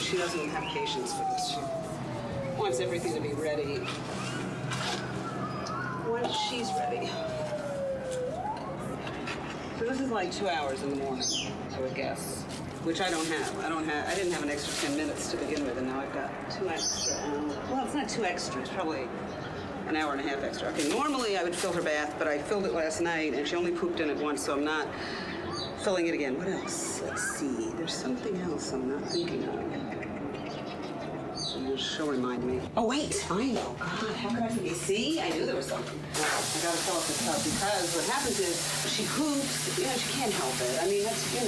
she doesn't have patience for this. She wants everything to be ready when she's ready. So this is like 2 hours in the morning, I would guess, which I don't have. I didn't have an extra 10 minutes to begin with, and now I've got 2 extra. Well, it's not 2 extra, it's probably an hour and a half extra. Okay, normally I would fill her bath, but I filled it last night, and she only pooped in it once, so I'm not filling it again. What else? Let's see. There's something else I'm not thinking of. She'll remind me. Oh, wait. I know. God, how could I forget? See? I knew there was something. I gotta fill up the tub because what happens is she poops. She can't help it. I mean, that's, they're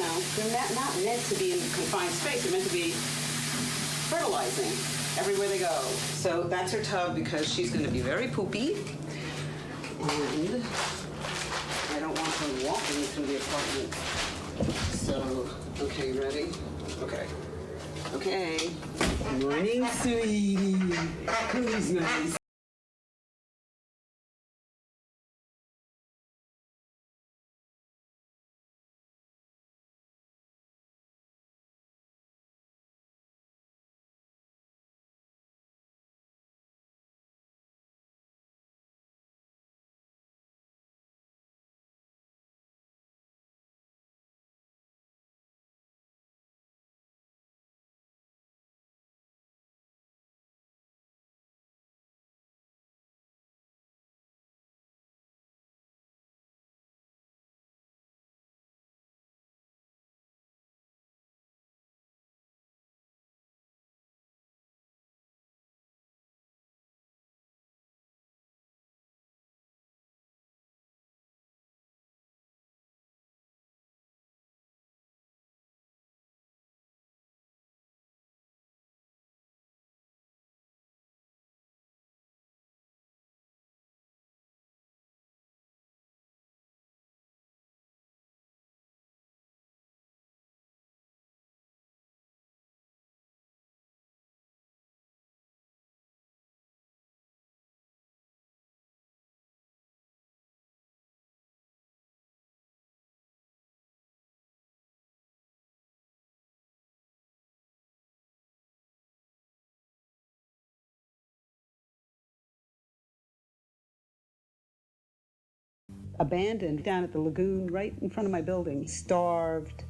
not meant to be in a confined space. They're meant to be fertilizing everywhere they go. So that's her tub because she's going to be very poopy. And I don't want her walking through the apartment. So, okay, ready? Okay. Okay. Morning, sweetie. Who's nice? Abandoned down at the lagoon right in front of my building, starved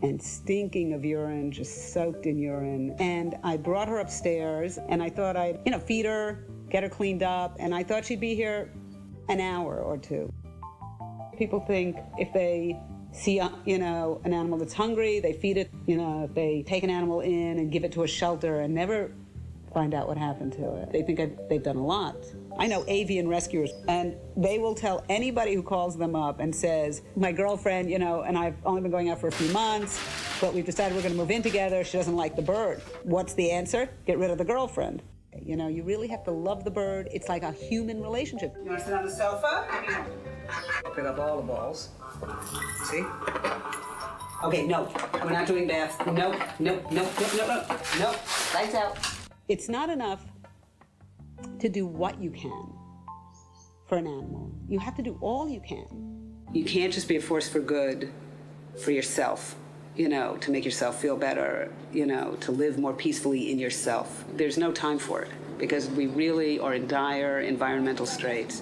and stinking of urine, just soaked in urine. And I brought her upstairs and I thought I'd, feed her, get her cleaned up, and I thought she'd be here an hour or two. People think if they see, an animal that's hungry, they feed it, if they take an animal in and give it to a shelter and never find out what happened to it. They think they've done a lot. I know avian rescuers, and they will tell anybody who calls them up and says, my girlfriend, and I've only been going out for a few months, but we've decided we're going to move in together. She doesn't like the bird. What's the answer? Get rid of the girlfriend. You really have to love the bird. It's like a human relationship. You want to sit on the sofa? I'll pick up all the balls. See? Okay, no. We're not doing baths. No. Lights out. It's not enough to do what you can for an animal. You have to do all you can. You can't just be a force for good for yourself, to make yourself feel better, to live more peacefully in yourself. There's no time for it because we really are in dire environmental straits.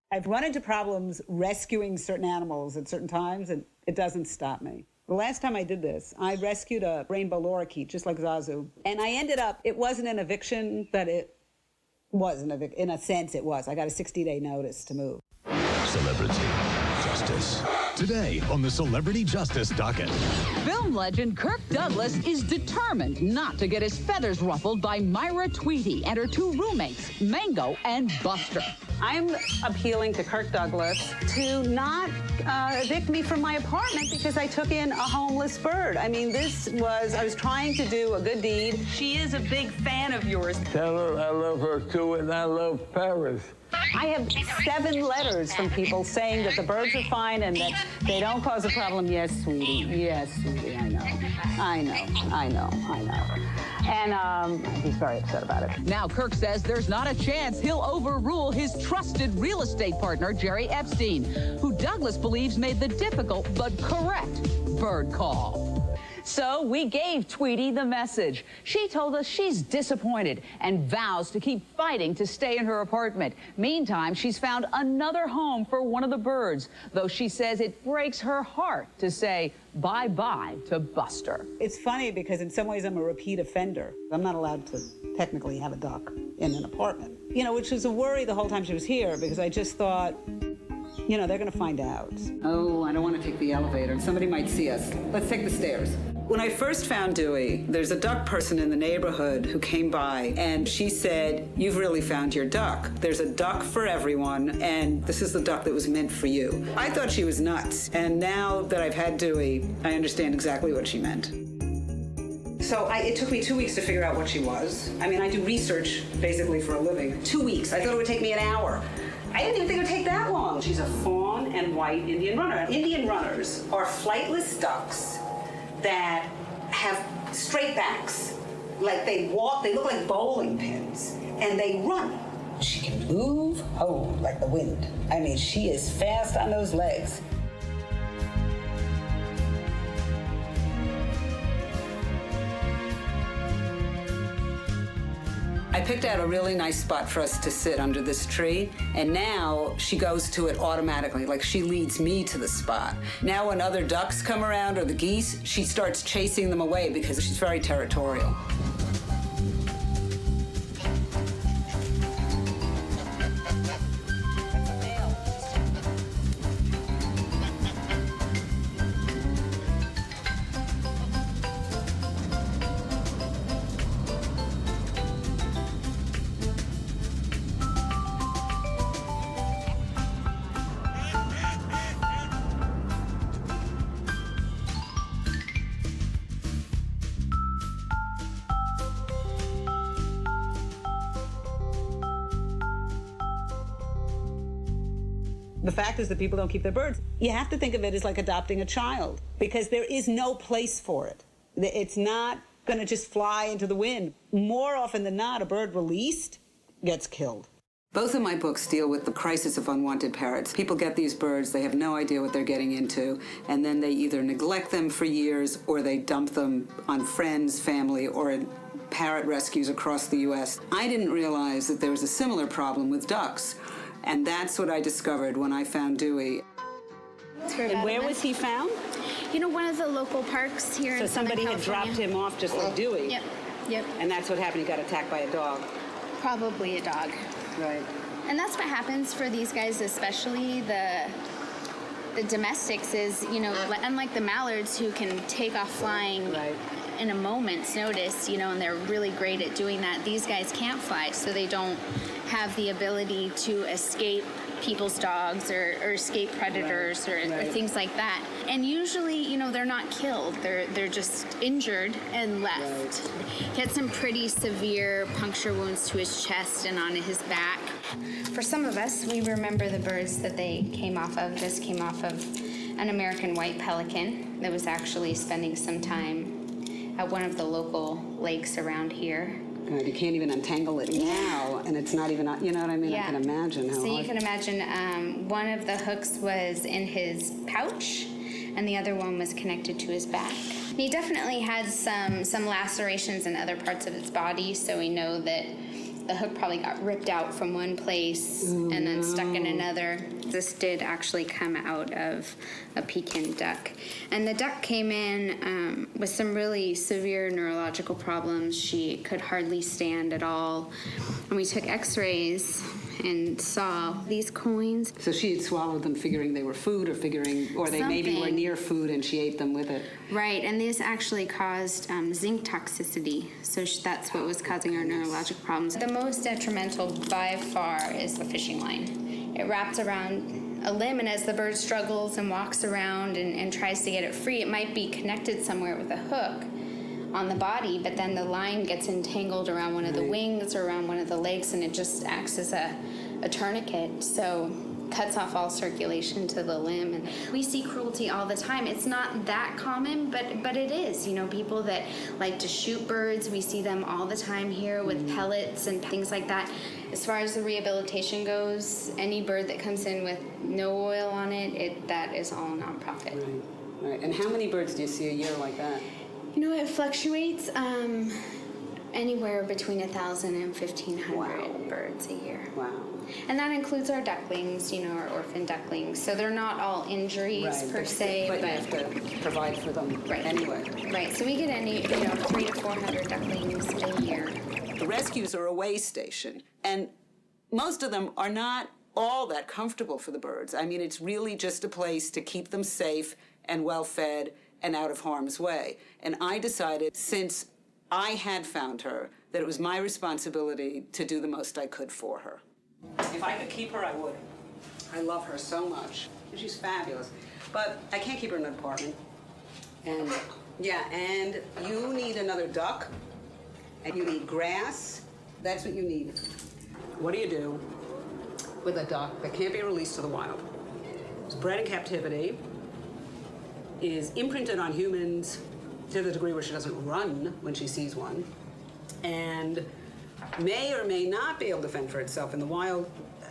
I've run into problems rescuing certain animals at certain times, and it doesn't stop me. The last time I did this, I rescued a rainbow lorikeet, just like Zazu. And I ended up, it wasn't an eviction, but it was an eviction. In a sense, it was. I got a 60-day notice to move. Celebrity Justice. Today on the Celebrity Justice docket. Film legend Kirk Douglas is determined not to get his feathers ruffled by Mira Tweti and her 2 roommates, Mango and Buster. I'm appealing to Kirk Douglas to not evict me from my apartment because I took in a homeless bird. I mean, I was trying to do a good deed. She is a big fan of yours. Tell her I love her too, and I love Paris. I have 7 letters from people saying that the birds are fine and that they don't cause a problem. Yes, sweetie. Yes, sweetie. I know. And he's very upset about it. Now, Kirk says there's not a chance he'll overrule his trusted real estate partner, Jerry Epstein, who Douglas believes made the difficult but correct bird call. So we gave Tweti the message. She told us she's disappointed and vows to keep fighting to stay in her apartment. Meantime, she's found another home for one of the birds, though she says it breaks her heart to say bye-bye to Buster. It's funny because in some ways I'm a repeat offender. I'm not allowed to technically have a duck in an apartment, which was a worry the whole time she was here because I just thought, they're going to find out. Oh, I don't want to take the elevator. Somebody might see us. Let's take the stairs. When I first found Dewey, there's a duck person in the neighborhood who came by, and she said, "You've really found your duck. There's a duck for everyone, and this is the duck that was meant for you." I thought she was nuts, and now that I've had Dewey, I understand exactly what she meant. So it took me 2 weeks to figure out what she was. I mean, I do research basically for a living. 2 weeks. I thought it would take me an hour. I didn't even think it would take that long. She's a fawn and white Indian runner. Indian runners are flightless ducks that have straight backs. Like they walk, they look like bowling pins, and they run. She can move, like the wind. I mean, she is fast on those legs. I picked out a really nice spot for us to sit under this tree, and now she goes to it automatically, like she leads me to the spot. Now when other ducks come around or the geese, she starts chasing them away because she's very territorial. The fact is that people don't keep their birds. You have to think of it as like adopting a child because there is no place for it. It's not going to just fly into the wind. More often than not, a bird released gets killed. Both of my books deal with the crisis of unwanted parrots. People get these birds, they have no idea what they're getting into, and then they either neglect them for years or they dump them on friends, family, or in parrot rescues across the U.S. I didn't realize that there was a similar problem with ducks. And that's what I discovered when I found Dewey. And where was he found? One of the local parks here in Southern somebody had California. dropped him off just like Dewey. Yep. And that's what happened. He got attacked by a dog. Probably a dog. Right. And that's what happens for these guys, especially the domestics is, unlike the mallards who can take off flying in a moment's notice, and they're really great at doing that. These guys can't fly, so they don't have the ability to escape people's dogs or escape predators or things like that. And usually, they're not killed. They're just injured and left. He had some pretty severe puncture wounds to his chest and on his back. For some of us, we remember the birds that they came off of. This came off of an American white pelican that was actually spending some time at one of the local lakes around here. God, you can't even untangle it now, and it's not even, you know what I mean? Yeah. I can imagine how So you hard. can imagine one of the hooks was in his pouch, and the other one was connected to his back. He definitely had some lacerations in other parts of his body, so we know that the hook probably got ripped out from one place and then stuck in another. This did actually come out of a Pekin duck. And the duck came in with some really severe neurological problems. She could hardly stand at all. And we took x-rays and saw these coins. So she had swallowed them figuring they were food or they maybe were near food and she ate them with it. Right, and this actually caused zinc toxicity. So that's what was causing our neurologic problems. The most detrimental by far is the fishing line. It wraps around a limb, and as the bird struggles and walks around and tries to get it free, it might be connected somewhere with a hook on the body, but then the line gets entangled around one of the wings or around one of the legs, and it just acts as a tourniquet. So cuts off all circulation to the limb. And we see cruelty all the time. It's not that common, but it is. You know, people that like to shoot birds, we see them all the time here with pellets and things like that. As far as the rehabilitation goes, any bird that comes in with no oil on it, that is all nonprofit. Right. And how many birds do you see a year like that? You know, it fluctuates anywhere between 1,000 and 1,500 birds a year. Wow. And that includes our ducklings, you know, our orphaned ducklings. So they're not all injuries per se. But you have to provide for them anyway. Right. So we get 300 to 400 ducklings a year. The rescues are a way station, and most of them are not all that comfortable for the birds. I mean, it's really just a place to keep them safe and well-fed and out of harm's way. And I decided, since I had found her, that it was my responsibility to do the most I could for her. If I could keep her, I would. I love her so much. She's fabulous. But I can't keep her in an apartment. And and you need another duck, and you need grass. That's what you need. What do you do with a duck that can't be released to the wild? It's bred in captivity, is imprinted on humans to the degree where she doesn't run when she sees one, and may or may not be able to fend for itself in the wild.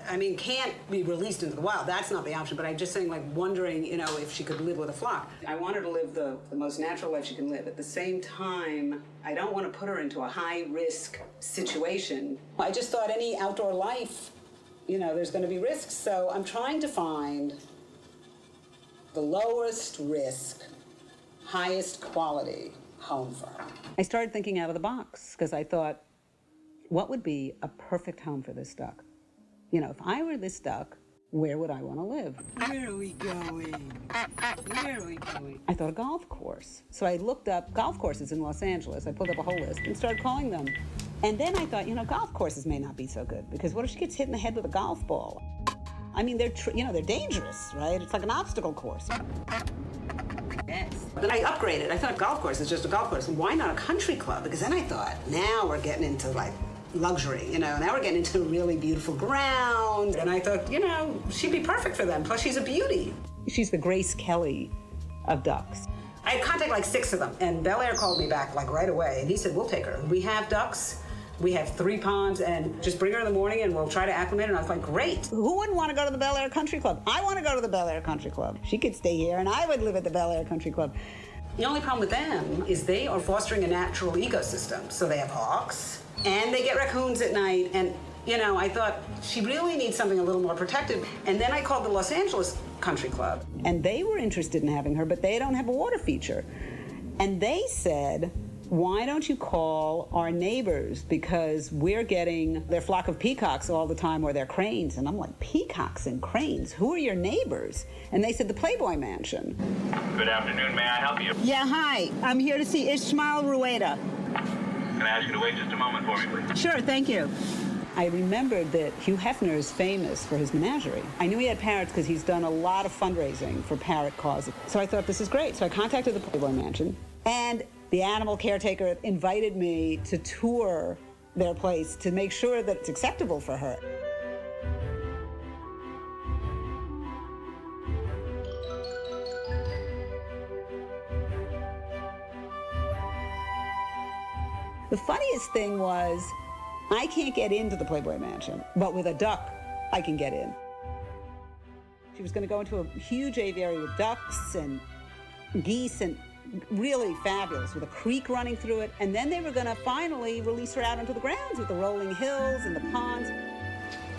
I mean, can't be released into the wild. That's not the option, but I'm just saying, like, wondering, you know, if she could live with a flock. I want her to live the most natural life she can live. At the same time, I don't want to put her into a high-risk situation. I just thought any outdoor life, you know, there's going to be risks, so I'm trying to find the lowest risk, highest quality home for her. I started thinking out of the box, because I thought, what would be a perfect home for this duck? You know, if I were this duck, where would I want to live? Where are we going? Where are we going? I thought a golf course. So I looked up golf courses in Los Angeles. I pulled up a whole list and started calling them. And then I thought, you know, golf courses may not be so good, because what if she gets hit in the head with a golf ball? I mean, they're dangerous, right? It's like an obstacle course. Yes. Then I upgraded. I thought golf course is just a golf course. Why not a country club? Because then I thought, now we're getting into, like, luxury, you know. Now we're getting into really beautiful ground. And I thought, you know, she'd be perfect for them. Plus, she's a beauty. She's the Grace Kelly of ducks. I had contacted like 6 of them, and Bel Air called me back like right away, and he said, we'll take her. We have ducks. We have 3 ponds, and just bring her in the morning and we'll try to acclimate her. And I was like, great. Who wouldn't want to go to the Bel Air Country Club? I want to go to the Bel Air Country Club. She could stay here, and I would live at the Bel Air Country Club. The only problem with them is they are fostering a natural ecosystem. So they have hawks, and they get raccoons at night. And, you know, I thought she really needs something a little more protected. And then I called the Los Angeles Country Club. And they were interested in having her, but they don't have a water feature. And they said, why don't you call our neighbors, because we're getting their flock of peacocks all the time, or their cranes. And I'm like, peacocks and cranes? Who are your neighbors? And they said, the Playboy Mansion. Good afternoon. May I help you? Yeah, hi. I'm here to see Ishmael Rueda. Can I ask you to wait just a moment for me, please? Sure, thank you. I remembered that Hugh Hefner is famous for his menagerie. I knew he had parrots because he's done a lot of fundraising for parrot causes. So I thought, this is great. So I contacted the Playboy Mansion, and the animal caretaker invited me to tour their place to make sure that it's acceptable for her. The funniest thing was, I can't get into the Playboy Mansion, but with a duck, I can get in. She was going to go into a huge aviary with ducks and geese, and really fabulous, with a creek running through it. And then they were going to finally release her out onto the grounds with the rolling hills and the ponds.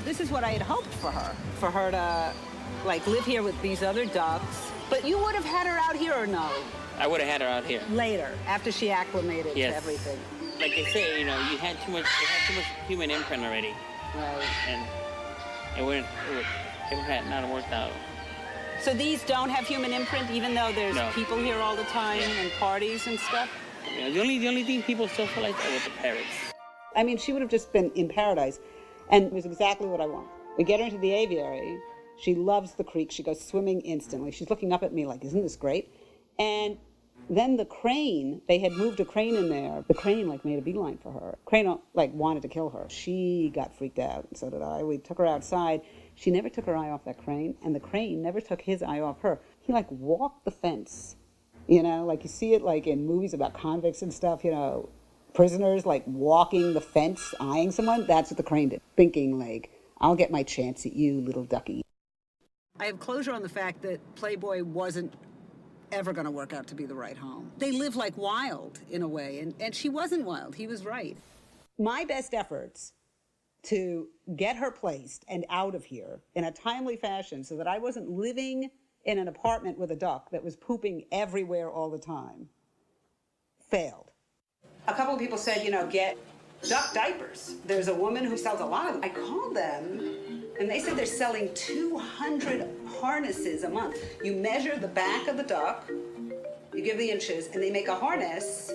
This is what I had hoped for her to, like, live here with these other ducks. But you would have had her out here, or no? I would have had her out here. Later, after she acclimated to everything. Like they say, you know, you had too much human imprint already. Right. And it would have not worked out. So these don't have human imprint, even though there's people here all the time and parties and stuff? You know, the only thing people still feel like that was the parrots. I mean, she would have just been in paradise, and it was exactly what I want. We get her into the aviary. She loves the creek. She goes swimming instantly. She's looking up at me like, isn't this great? And Then the crane, they had moved a crane in there. The crane like made a beeline for her. Crane like wanted to kill her. She got freaked out, and so did I. We took her outside. She never took her eye off that crane, and the crane never took his eye off her. He like walked the fence, you know, like you see it like in movies about convicts and stuff, you know, prisoners like walking the fence, eyeing someone. That's what the crane did, thinking like, I'll get my chance at you, little ducky. I have closure on the fact that Playboy wasn't ever going to work out to be the right home. They live like wild in a way, and she wasn't wild. He was right. My best efforts to get her placed and out of here in a timely fashion so that I wasn't living in an apartment with a duck that was pooping everywhere all the time failed. A couple of people said, you know, get duck diapers. There's a woman who sells a lot of them. I called them, and they said they're selling 200 harnesses a month. You measure the back of the duck, you give the inches, and they make a harness,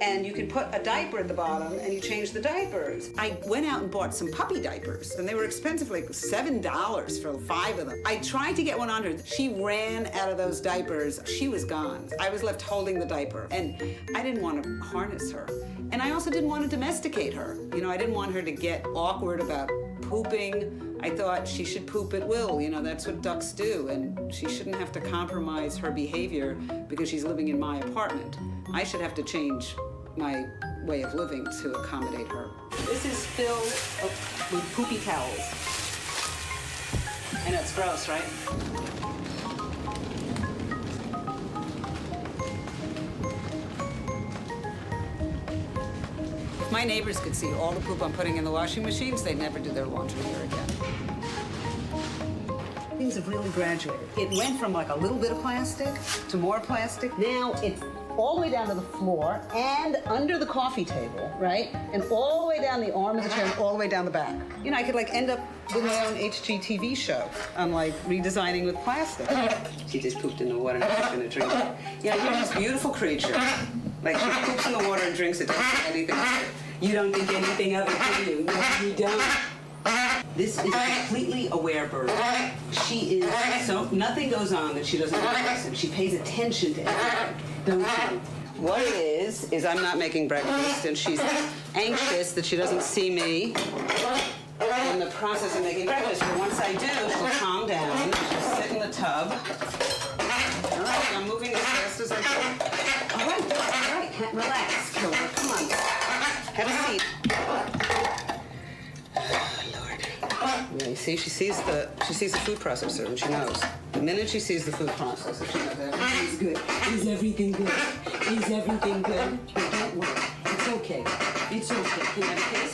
and you can put a diaper at the bottom, and you change the diapers. I went out and bought some puppy diapers, and they were expensive, like $7 for 5 of them. I tried to get one on her. She ran out of those diapers. She was gone. I was left holding the diaper, and I didn't want to harness her. And I also didn't want to domesticate her. You know, I didn't want her to get awkward about pooping. I thought she should poop at will. You know, that's what ducks do, and she shouldn't have to compromise her behavior because she's living in my apartment. I should have to change my way of living to accommodate her. This is filled with poopy towels. I know, it's gross, right? If my neighbors could see all the poop I'm putting in the washing machines, they'd never do their laundry here again. Things have really graduated. It went from like a little bit of plastic to more plastic. Now it's all the way down to the floor and under the coffee table, right? And all the way down the arm of the chair and all the way down the back. You know, I could like end up with my own HGTV show. I'm like redesigning with plastic. She just pooped in the water and she's gonna drink it. Yeah, you're this beautiful creature. Like she poops in the water and drinks it, doesn't think anything of it. You don't think anything of it, do you? No, you don't. This is a completely aware bird. She is, so nothing goes on that she doesn't notice, and she pays attention to everything, don't you? What it is I'm not making breakfast, and she's anxious that she doesn't see me in the process of making breakfast. But once I do, she'll calm down, she'll sit in the tub. All right, I'm moving as fast as I can. All right, relax, Killer, come on. Have a seat. Yeah, you see, she sees the food processor and she knows. The minute she sees the food processor, she knows everything's good. Is everything good? Is everything good? No, don't worry. It's okay. It's okay. Can I have a kiss?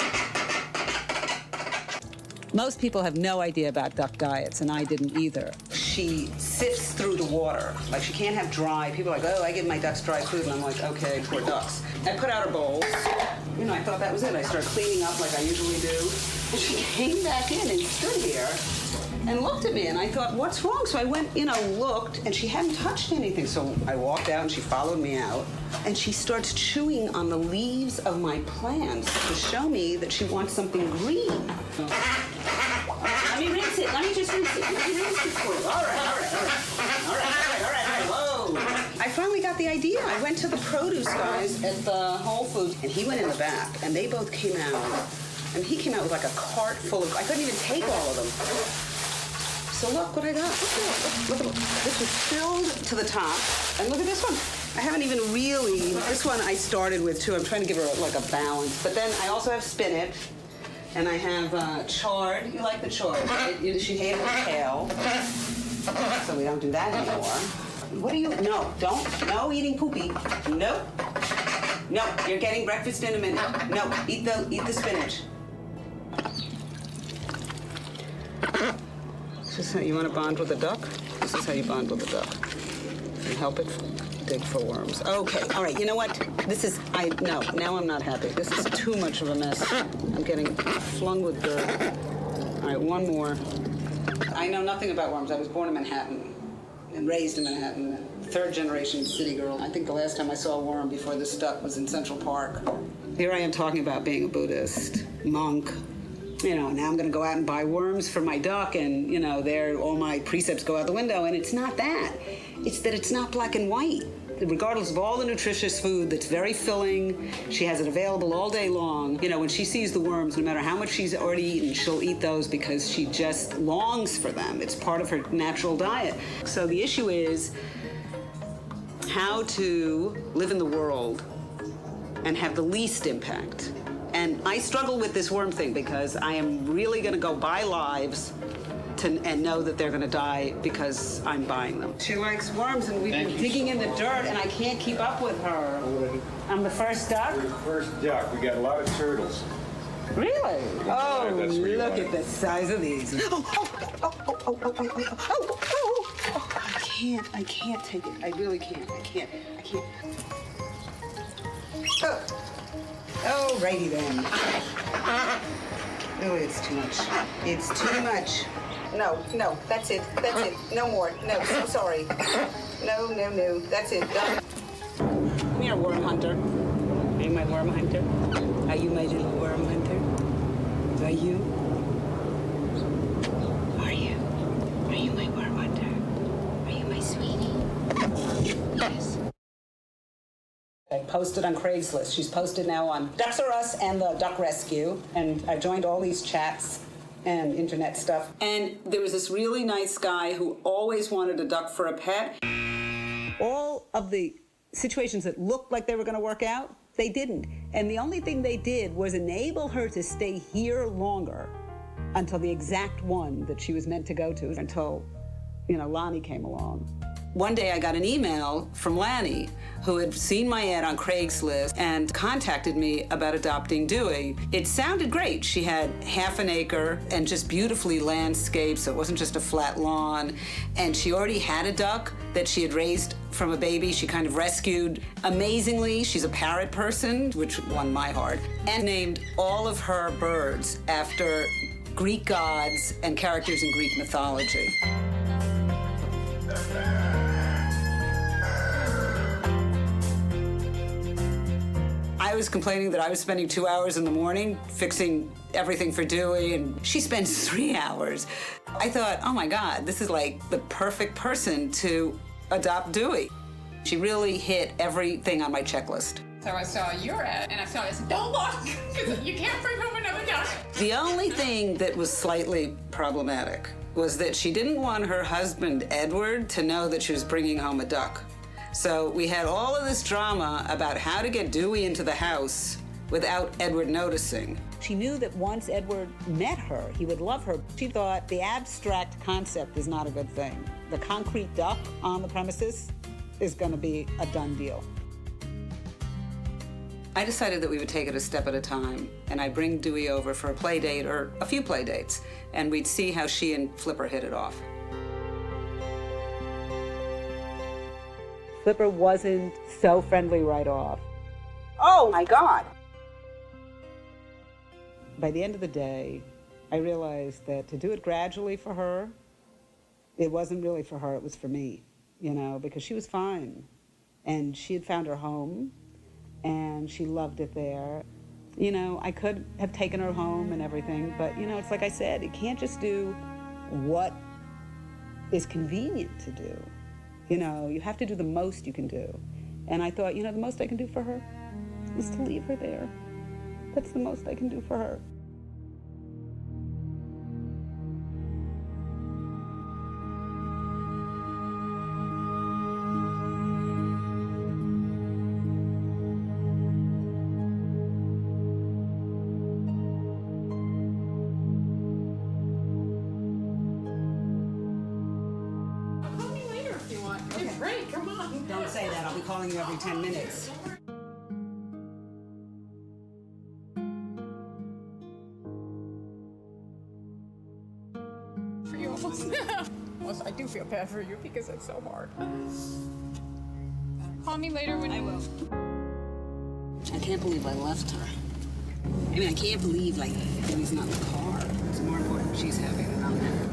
Most people have no idea about duck diets, and I didn't either. She sifts through the water. Like, she can't have dry. People are like, oh, I give my ducks dry food, and I'm like, okay, poor ducks. I put out her bowls. You know, I thought that was it. I started cleaning up like I usually do. And she came back in and stood here and looked at me, and I thought, what's wrong? So I went, you know, looked, and she hadn't touched anything. So I walked out, and she followed me out, and she starts chewing on the leaves of my plants to show me that she wants something green. Let me rinse it. Let me just rinse it. Let me rinse it for you. All right. Whoa. I finally got the idea. I went to the produce guys at the Whole Foods, and he went in the back, and they both came out. And he came out with like a cart full of, I couldn't even take all of them. So look what I got. Look, this was filled to the top. And look at this one. I haven't even really, this one I started with too. I'm trying to give her like a balance. But then I also have spinach. And I have chard. You like the chard, right? She hated the kale. So we don't do that anymore. What do you, no eating poopy. Nope. No, you're getting breakfast in a minute. No, eat the spinach. This is how you want to bond with a duck? This is how you bond with a duck. And help it dig for worms. Okay, all right, you know what? Now I'm not happy. This is too much of a mess. I'm getting flung with dirt. All right, one more. I know nothing about worms. I was born in Manhattan and raised in Manhattan. Third generation city girl. I think the last time I saw a worm before this duck was in Central Park. Here I am talking about being a Buddhist monk. You know, now I'm gonna go out and buy worms for my duck, and you know, all my precepts go out the window, and it's not that. It's that it's not black and white. regardless of all the nutritious food that's very filling, she has it available all day long. You know, when she sees the worms, no matter how much she's already eaten, she'll eat those because she just longs for them. It's part of her natural diet. So the issue is how to live in the world and have the least impact. And I struggle with this worm thing because I am really gonna go buy lives and know that they're gonna die because I'm buying them. She likes worms, and we've been digging in the dirt, and I can't keep up with her. I'm the first duck? You're the first duck. We got a lot of turtles. Really? Oh, That's where you look want at the size of these. I can't take it. I really can't. I can't. Oh, righty then. Oh, it's too much. It's too much. No, that's it. No more. No, so sorry. No. That's it. Done. Come here, worm hunter. Are you my worm hunter? Are you my little worm hunter? Are you? Are you? Are you my worm hunter? Are you my sweetie? Yes. I posted on Craigslist. She's posted now on Ducks R Us and the Duck Rescue. And I joined all these chats and internet stuff. And there was this really nice guy who always wanted a duck for a pet. All of the situations that looked like they were going to work out, they didn't. And the only thing they did was enable her to stay here longer until the exact one that she was meant to go to, until, Lonnie came along. One day I got an email from Lanny, who had seen my ad on Craigslist and contacted me about adopting Dewie. It sounded great. She had half an acre and just beautifully landscaped, so it wasn't just a flat lawn. And she already had a duck that she had raised from a baby. She kind of rescued. Amazingly, she's a parrot person, which won my heart, and named all of her birds after Greek gods and characters in Greek mythology. I was complaining that I was spending 2 hours in the morning fixing everything for Dewie, and she spends 3 hours. I thought, oh my God, this is like the perfect person to adopt Dewie. She really hit everything on my checklist. So I saw your ad, and I said, don't look, because you can't bring home another duck. The only thing that was slightly problematic was that she didn't want her husband, Edward, to know that she was bringing home a duck. So we had all of this drama about how to get Dewie into the house without Edward noticing. She knew that once Edward met her, he would love her. She thought the abstract concept is not a good thing. The concrete duck on the premises is going to be a done deal. I decided that we would take it a step at a time, and I'd bring Dewie over for a play date or a few play dates, and we'd see how she and Flipper hit it off. Flipper wasn't so friendly right off. Oh my God! By the end of the day, I realized that to do it gradually for her, it wasn't really for her, it was for me, because she was fine. And she had found her home, and she loved it there. I could have taken her home and everything, but, it's like I said, you can't just do what is convenient to do. You have to do the most you can do. And I thought, the most I can do for her is to leave her there. That's the most I can do for her. Don't say that. I'll be calling you every 10 minutes. For you. Well, I do feel bad for you because it's so hard. Call me later when I will. I can't believe I left her. I can't believe, Dewey's not in the car. It's more important she's happy than I'm happy.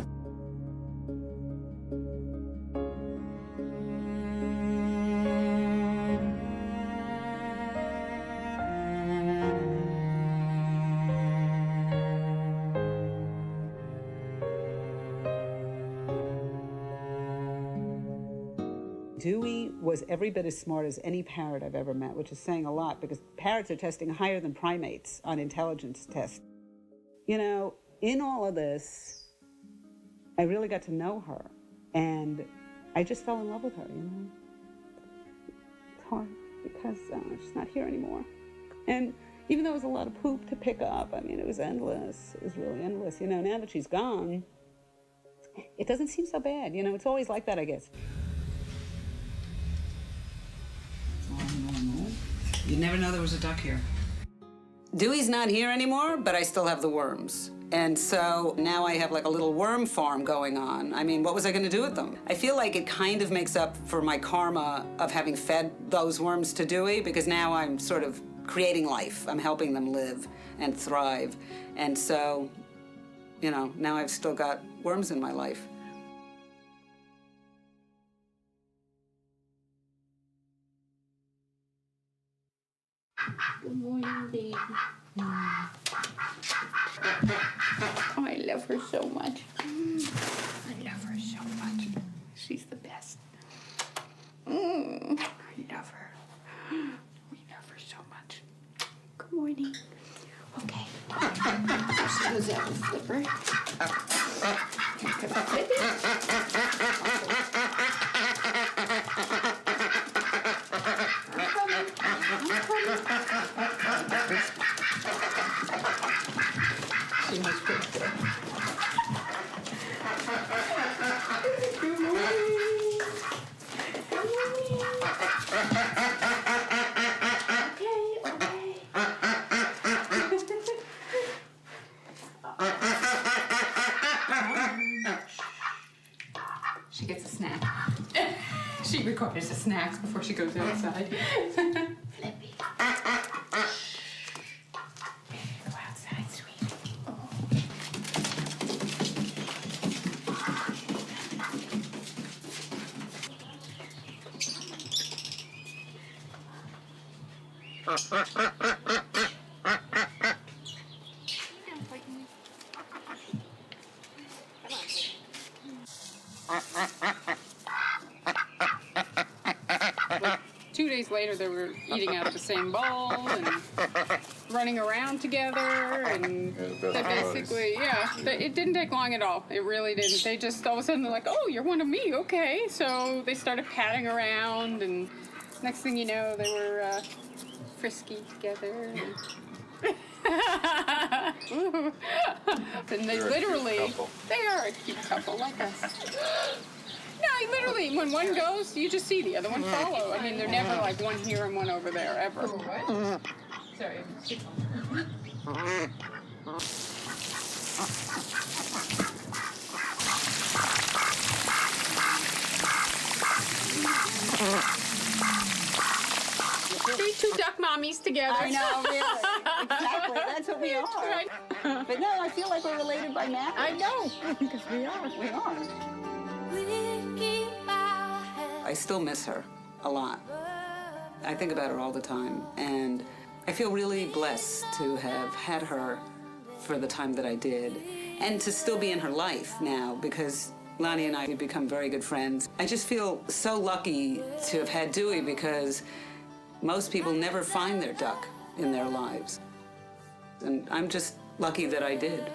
Dewey was every bit as smart as any parrot I've ever met, which is saying a lot because parrots are testing higher than primates on intelligence tests. You know, in all of this, I really got to know her, and I just fell in love with her, you know. It's hard because she's not here anymore. And even though it was a lot of poop to pick up, I mean, it was endless. It was really endless. You know, now that she's gone, it doesn't seem so bad. You know, it's always like that, I guess. You never know there was a duck here. Dewey's not here anymore, but I still have the worms. And so now I have like a little worm farm going on. I mean, what was I going to do with them? I feel like it kind of makes up for my karma of having fed those worms to Dewey, because now I'm sort of creating life. I'm helping them live and thrive. And so, you know, now I've still got worms in my life. Good morning, baby. Oh, I love her so much. I love her so much. She's the best. I love her. We love her so much. Good morning. Okay. She goes out with Flipper. She must be good. Good morning. Good morning. She gets a snack. She requires a snack before she goes outside. Flippy. Go outside, sweetie. Like 2 days later, they were eating out of the same bowl and running around together, and they basically, it didn't take long at all. It really didn't. They just all of a sudden they're like, "Oh, you're one of me, okay." So they started patting around, and next thing you know, they were frisky together. And they literally, they are a cute couple like us. No, literally, when one goes, you just see the other one follow. I mean, they're never like one here and one over there, ever. Sorry. 2 duck mommies together. I know, really. Exactly. That's what we are. Right. But no, I feel like we're related by marriage. I know, because we are. We are. I still miss her a lot. I think about her all the time, and I feel really blessed to have had her for the time that I did, and to still be in her life now, because Lonnie and I have become very good friends. I just feel so lucky to have had Dewey, because most people never find their duck in their lives. And I'm just lucky that I did.